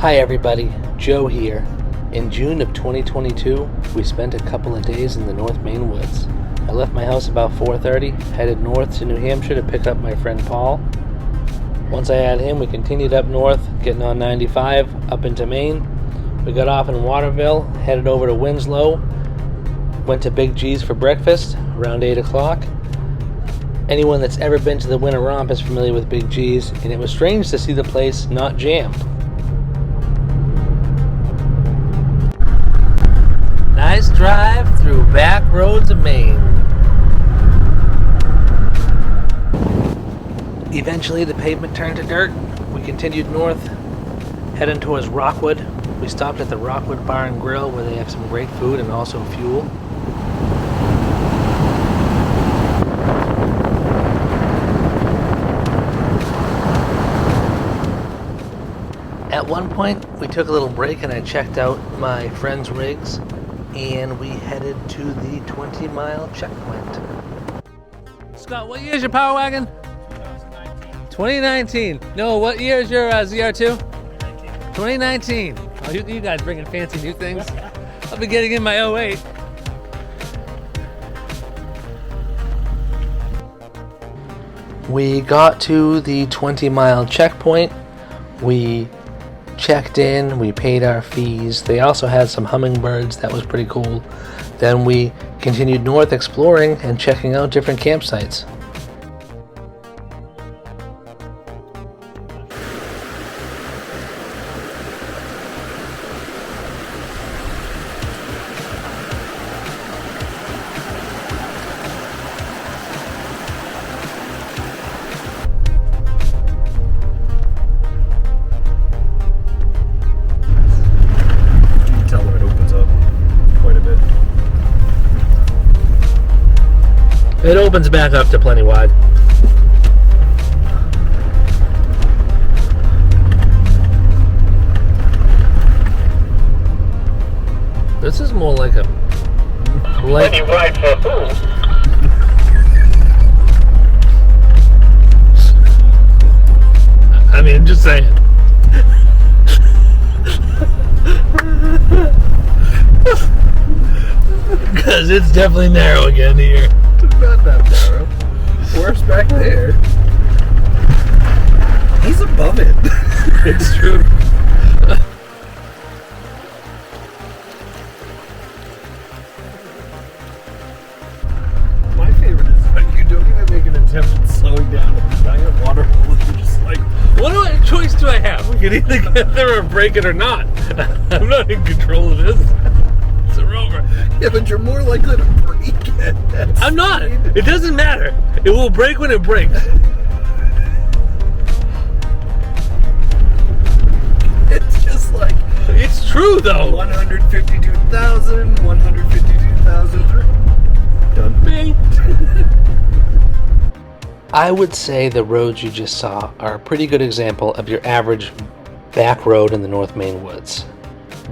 Hi everybody, Joe here. In June of 2022, we spent a couple of days in the North Maine Woods. I left my house about 4:30, headed north to New Hampshire to pick up my friend Paul. Once I had him, we continued up north, getting on 95, up into Maine. We got off in Waterfall, headed over to Winslow, went to Big G's for breakfast around 8 o'clock. Anyone that's ever been to the Winter Romp is familiar with Big G's, and it was strange to see the place not jammed. Nice drive through Backroads of Maine. Eventually the pavement turned to dirt. We continued north, heading towards Rockwood. We stopped at the Rockwood Bar and Grill where they have some great food and also fuel. At one point we took a little break and I checked out my friend's rigs. And we headed to the 20-mile checkpoint. Scott, what year is your Power Wagon? 2019. No, what year is your ZR2? 2019. Oh, you guys bringing fancy new things. I'll be getting in my 08. We got to the 20-mile checkpoint. We checked in, we paid our fees. They also had some hummingbirds, that was pretty cool. Then we continued north exploring and checking out different campsites. It opens back up to plenty wide. This is more like a... Plenty wide for who? I mean, just saying. Because it's definitely narrow again here. Not that narrow. Worse back there. He's above it. It's true. My favorite is when you don't even make an attempt at slowing down at the giant waterfall. You're just like, What choice do I have? We can either get there or break it or not. I'm not in control of this. It's a Rover. yeah, but you're more likely to break it. I'm not. It doesn't matter. It will break when it breaks. It's just like It's true though. 152,000, 152,003. Done. Bing. I would say the roads you just saw are a pretty good example of your average back road in the North Maine Woods.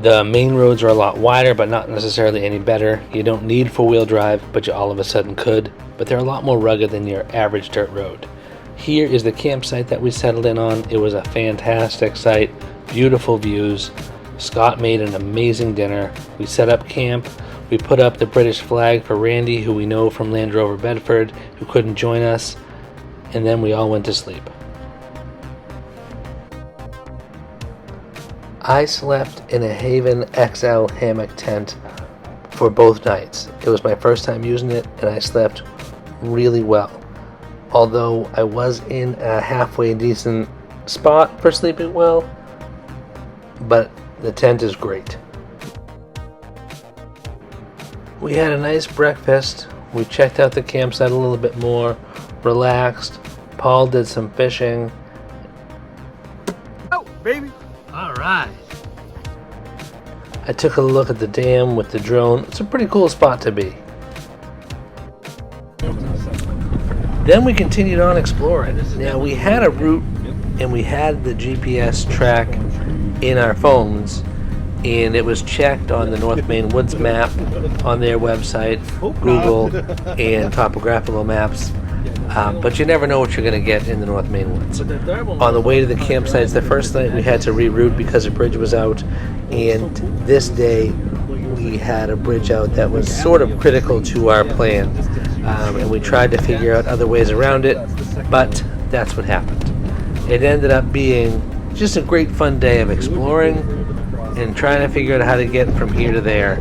The main roads are a lot wider, but not necessarily any better. You don't need four-wheel drive, but you all of a sudden could. But they're a lot more rugged than your average dirt road. Here is the campsite that we settled in on. It was a fantastic site, beautiful views. Scott made an amazing dinner. We set up camp. We put up the British flag for Randy, who we know from Land Rover Bedford, who couldn't join us. And then we all went to sleep. I slept in a Haven XL hammock tent for both nights. It was my first time using it and I slept really well. Although I was in a halfway decent spot for sleeping well, but the tent is great. We had a nice breakfast. We checked out the campsite a little bit more, relaxed. Paul did some fishing. Oh, baby. All right. I took a look at the dam with the drone. It's a pretty cool spot to be. Then we continued on exploring. Now we had a route and we had the GPS track in our phones, and it was checked on the North Maine Woods map on their website, Google, and topographical maps. but you never know what you're going to get in the North Maine Woods. On the way to the campsites, the first night we had to reroute because the bridge was out, and this day we had a bridge out that was sort of critical to our plan, and we tried to figure out other ways around it, but that's what happened. It ended up being just a great fun day of exploring and trying to figure out how to get from here to there.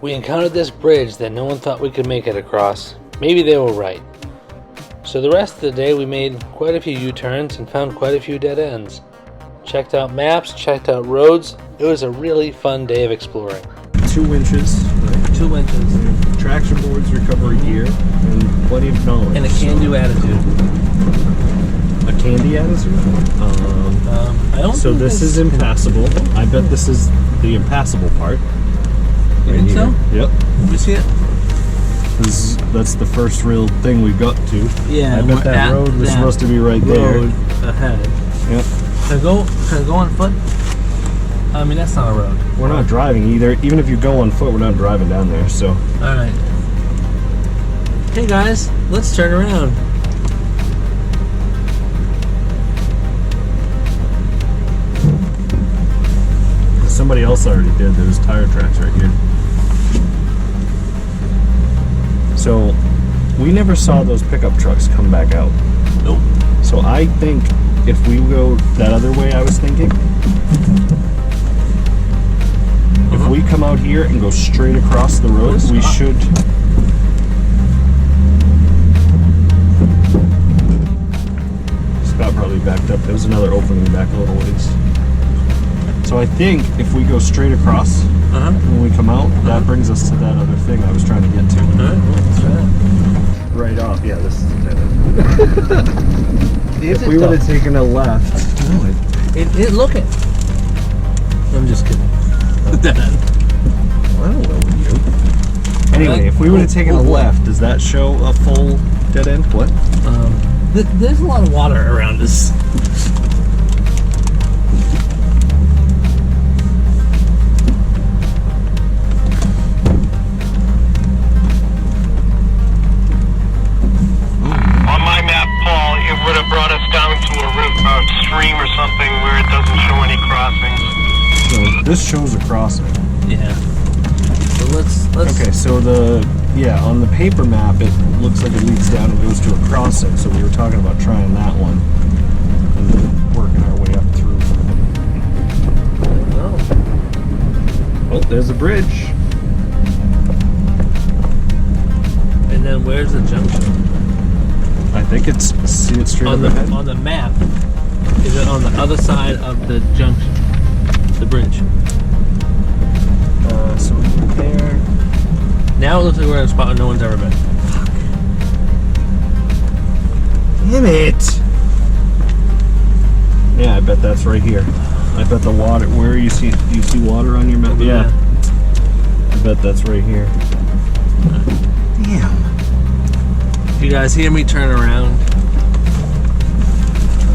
We encountered this bridge that no one thought we could make it across. Maybe they were right. So the rest of the day we made quite a few U-turns and found quite a few dead ends. Checked out maps, checked out roads. It was a really fun day of exploring. 2 winches, right? 2 inches. Traction boards, recovery gear, and plenty of knowledge. And a can-do attitude. A candy attitude? I don't So think this is impassable. I bet this is the impassable part. You think so? Yep. Let me see it. That's the first real thing we got to. Yeah, I bet that road was supposed to be right there. Road ahead. Yep. Can I go on foot? I mean, that's not a road. We're not driving either. Even if you go on foot, we're not driving down there, so. Alright. Hey guys, let's turn around. Somebody else already did. There's tire tracks right here. So, we never saw those pickup trucks come back out. Nope. So I think if we go that other way I was thinking, if we come out here and go straight across the road, we should... Scott probably backed up. There was another opening back a little ways. So I think if we go straight across when we come out, that brings us to that other thing I was trying to get to. Alright, well, let's try that. Right off, yeah, this is dead. If we would have taken a left. No, Look it. I'm just kidding. Dead end. I don't know you. Anyway, if we would have taken a left, does that show a full dead end? What? There's a lot of water around us. On my map, Paul, it would have brought us down to a stream or something where it doesn't show any crossings. So this shows a crossing. Yeah. So let's. Okay, so on the paper map, it looks like it leads down and goes to a crossing. So we were talking about trying that one and then working our way up through. Oh, there's a bridge. And then where's the junction? I think it's see it straight On up ahead. the map. Is it on the other side of the junction? The bridge. So there. Now it looks like we're in a spot where no one's ever been. Damn it! Yeah, I bet that's right here. I bet the water. Where you see? Do you see water on your map? Yeah. I bet that's right here. Damn. If you guys hear me turn around,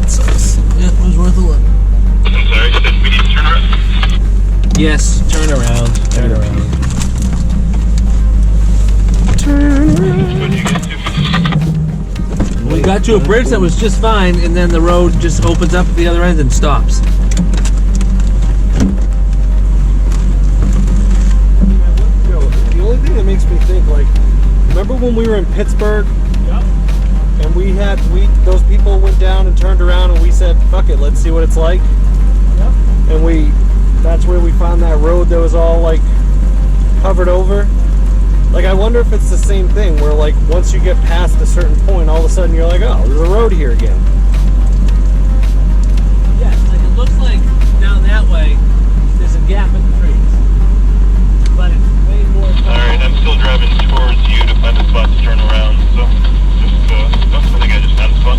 That sucks. yeah, it was worth a look. I'm sorry, you said we need to turn around? Yes, turn around. Turn around. What'd you get to? We got to a bridge that was just fine, and then the road just opens up at the other end and stops. The only thing that makes me think, like, remember when we were in Pittsburgh? Yep. And those people went down and turned around and we said, fuck it, let's see what it's like. Yep. And that's where we found that road that was all like covered over. Like, I wonder if it's the same thing where, like, once you get past a certain point, all of a sudden you're like, oh, there's a road here again. Yeah, like it looks like down that way there's a gap in the trees. But it's way more. Alright, I'm still driving towards you to find a spot to turn around, so I think I just found a spot.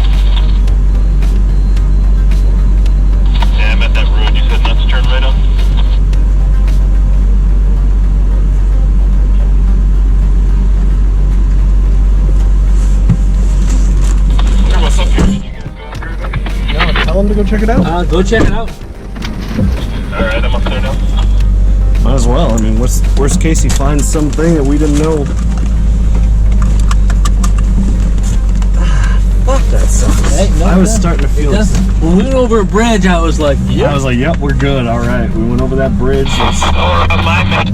Yeah, I'm at that road you said not to turn right on. What's up here? Did you guys go over it? Yeah, tell them to go check it out. Go check it out. Alright, I'm up there now. Might as well. I mean, worst case he finds something that we didn't know fuck that sucks. Hey, no, I was no, starting to feel it. When we went over a bridge, I was like, I was like, yep, we're good. All right, we went over that bridge. Or my man.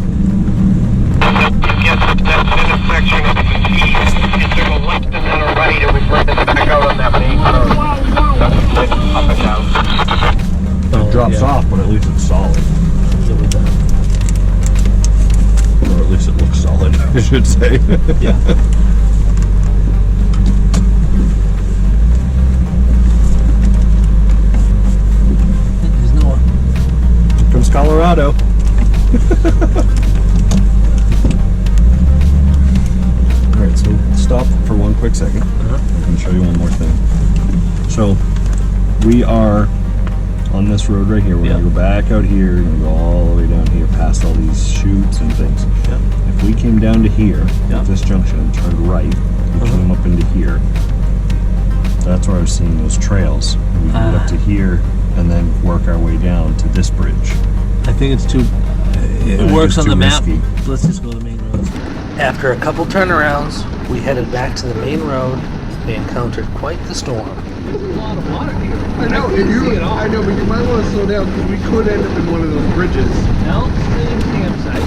Get to that intersection of the T. Is there a left and then a right, and we bring it back out on that main road? That's split up and down. It drops off, but at least it's solid. Or at least it looks solid, I should say. yeah. There's no one. Comes Colorado. Alright, so stop for one quick second. I can show you one more thing. So, we are on this road right here. We're going to go back out here, we're going to go all the way down here past all these chutes and things. If we came down to here at this junction and turned right, we came up into here. That's where I was seeing those trails. We can get up to here and then work our way down to this bridge. I think it's too. It works on the map. Let's just go to the main roads. After a couple turnarounds, we headed back to the main road. We encountered quite the storm. There's a lot of water here. I know, but you might want to slow down because we could end up in one of those bridges. Elm Stream campsite.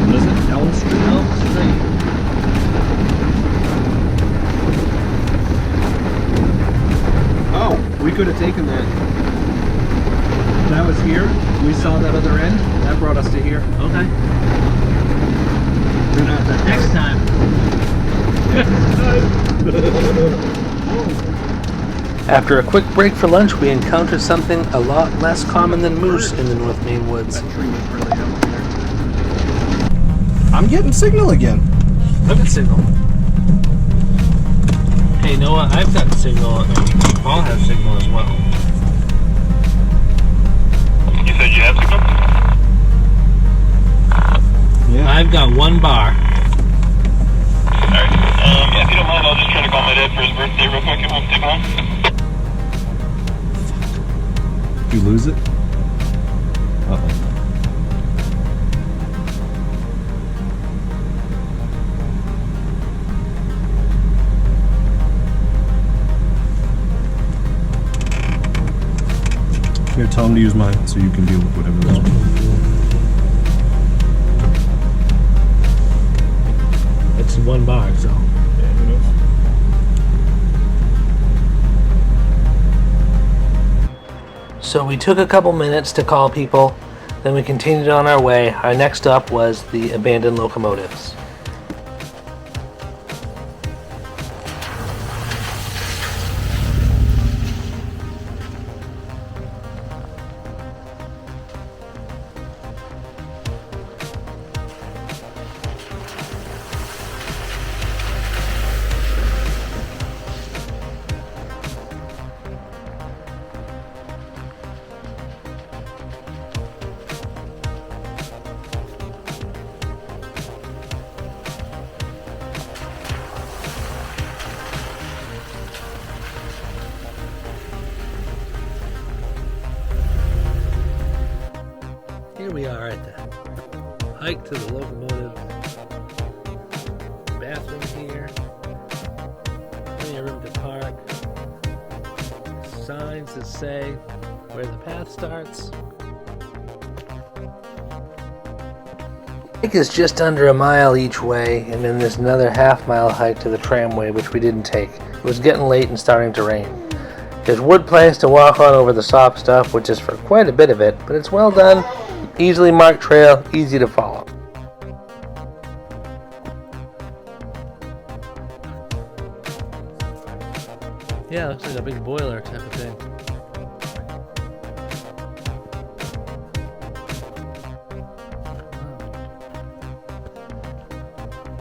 What is it? Elm Street? Elm Stream. Oh, we could have taken that. That was here. We saw that other end. That brought us to here. Okay. We're not that Next time. After a quick break for lunch, we encountered something a lot less common than moose in the North Maine Woods. tree was really up there. I'm getting signal again. I've got signal. Hey, Noah, I've got signal. Paul has signal as well. You said you had signal? Yeah. I've got 1 bar. Alright. If you don't mind, I'll just try to call my dad for his birthday real quick. It won't take long. Did you lose it? Uh-oh. Here, tell him to use mine so you can deal with whatever this one. It's 1 bar, so. So we took a couple minutes to call people, then we continued on our way. Our next stop was the abandoned locomotives. Here we are at the hike to the locomotive. Bathroom here. Plenty of room to park. Signs that say where the path starts. Hike is just under a mile each way, and then there's another half-mile hike to the tramway, which we didn't take. It was getting late and starting to rain. There's wood planks to walk on over the soft stuff, which is for quite a bit of it, but it's well done. Easily marked trail, easy to follow. Yeah, looks like a big boiler type of thing.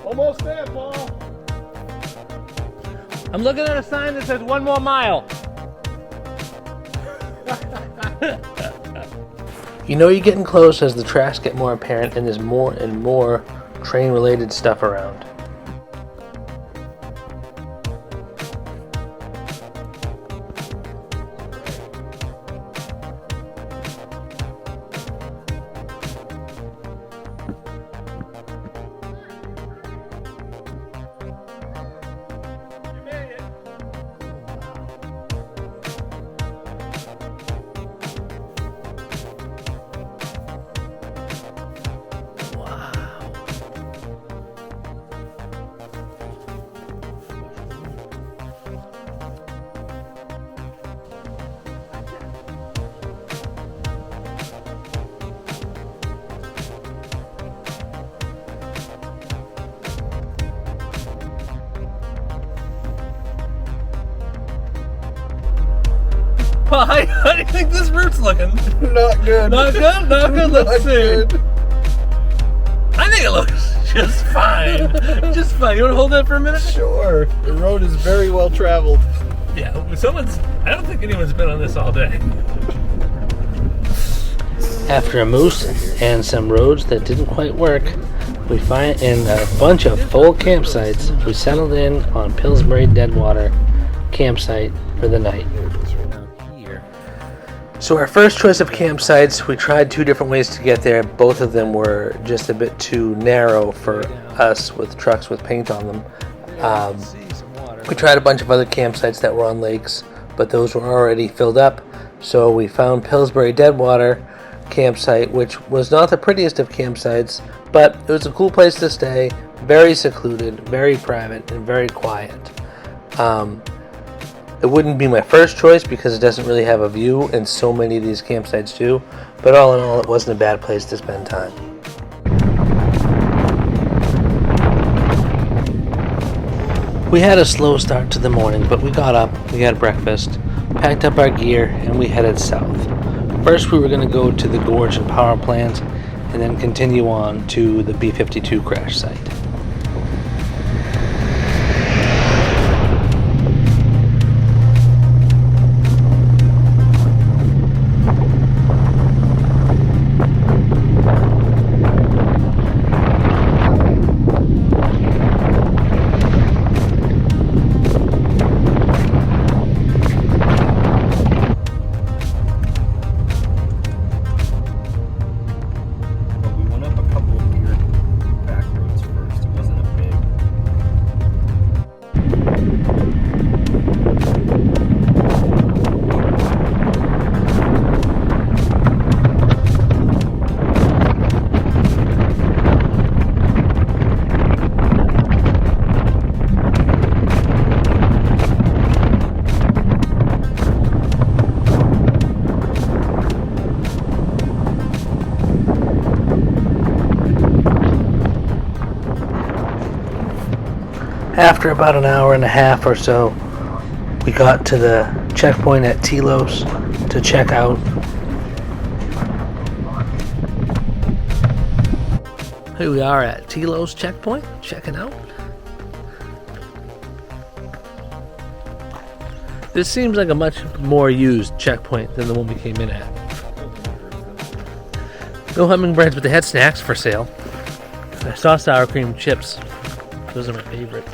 Almost there, Paul. I'm looking at a sign that says 1 more mile. You know you're getting close as the tracks get more apparent and there's more and more train-related stuff around. Well, how do you think this route's looking? Not good. Not good? Not good? Let's see. Good. I think it looks just fine. Just fine. You want to hold that for a minute? Sure. The road is very well traveled. Yeah, I don't think anyone's been on this all day. After a Mousse and some roads that didn't quite work, we find in a bunch of full campsites, we settled in on Pillsbury Deadwater campsite for the night. So our first choice of campsites, we tried 2 different ways to get there. Both of them were just a bit too narrow for us with trucks with paint on them. We tried a bunch of other campsites that were on lakes, but those were already filled up. So we found Pillsbury Deadwater campsite, which was not the prettiest of campsites, but it was a cool place to stay, very secluded, very private, and very quiet. It wouldn't be my first choice because it doesn't really have a view, and so many of these campsites do, but all in all, it wasn't a bad place to spend time. We had a slow start to the morning, but we got up, we had breakfast, packed up our gear, and we headed south. First, we were going to go to the Gorge and Power Plant, and then continue on to the B-52 crash site. After about an hour and a half or so, we got to the checkpoint at Telos to check out. Here we are at Telos Checkpoint, checking out. This seems like a much more used checkpoint than the one we came in at. No hummingbirds, but they had snacks for sale. I saw sour cream chips. Those are my favorite.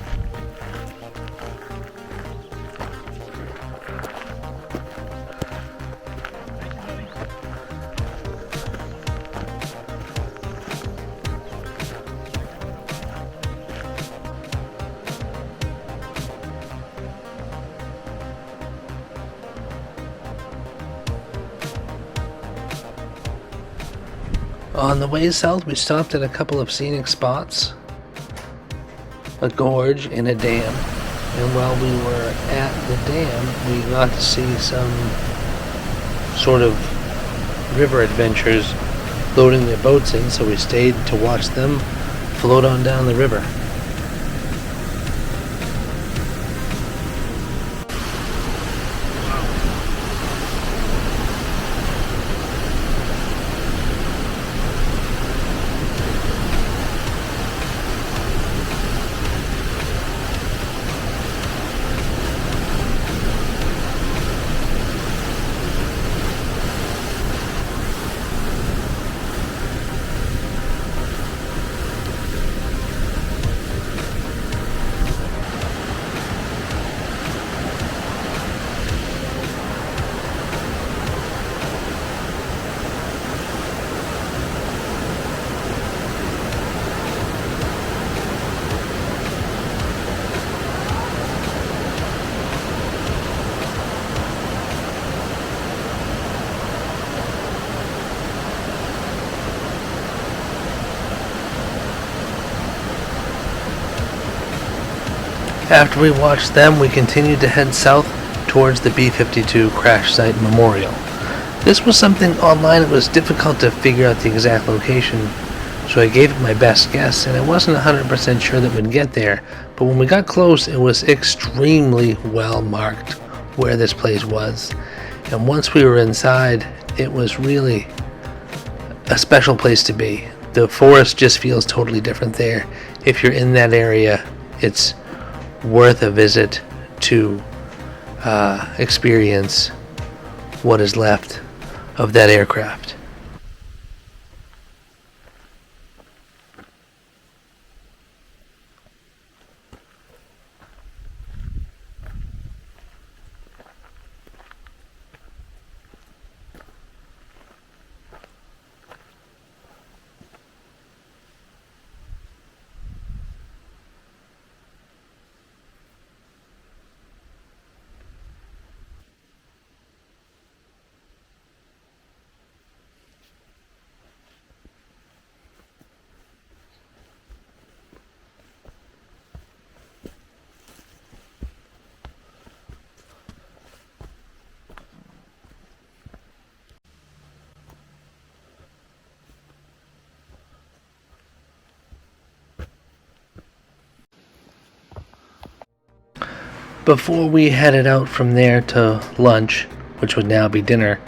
On the way south, we stopped at a couple of scenic spots, a gorge and a dam. And while we were at the dam, we got to see some sort of river adventures loading their boats in, so we stayed to watch them float on down the river. After we watched them, we continued to head south towards the B-52 crash site memorial. This was something online it was difficult to figure out the exact location, so I gave it my best guess, and I wasn't 100% sure that we'd get there, but when we got close, it was extremely well marked where this place was. And once we were inside, it was really a special place to be. The forest just feels totally different there. If you're in that area, it's worth a visit to experience what is left of that aircraft. Before we headed out from there to lunch, which would now be dinner,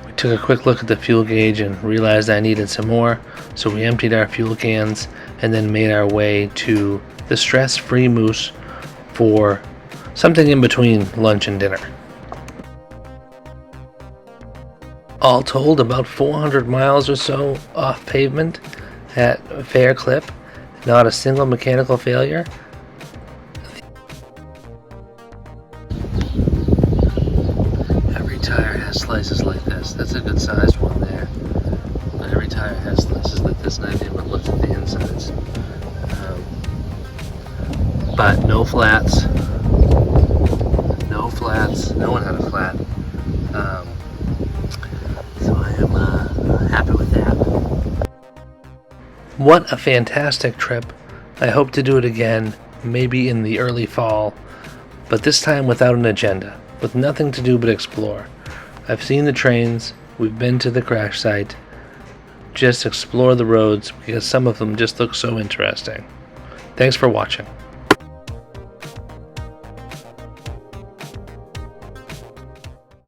we took a quick look at the fuel gauge and realized I needed some more, so we emptied our fuel cans and then made our way to the stress-free Mousse for something in between lunch and dinner. All told, about 400 miles or so off pavement at a fair clip, not a single mechanical failure. Tire has slices like this. That's a good sized one there. But every tire has slices like this, and I haven't even looked at the insides. But no flats. No flats. No one had a flat. So I am happy with that. What a fantastic trip. I hope to do it again, maybe in the early fall, but this time without an agenda, with nothing to do but explore. I've seen the trains, we've been to the crash site, just explore the roads because some of them just look so interesting. Thanks for watching.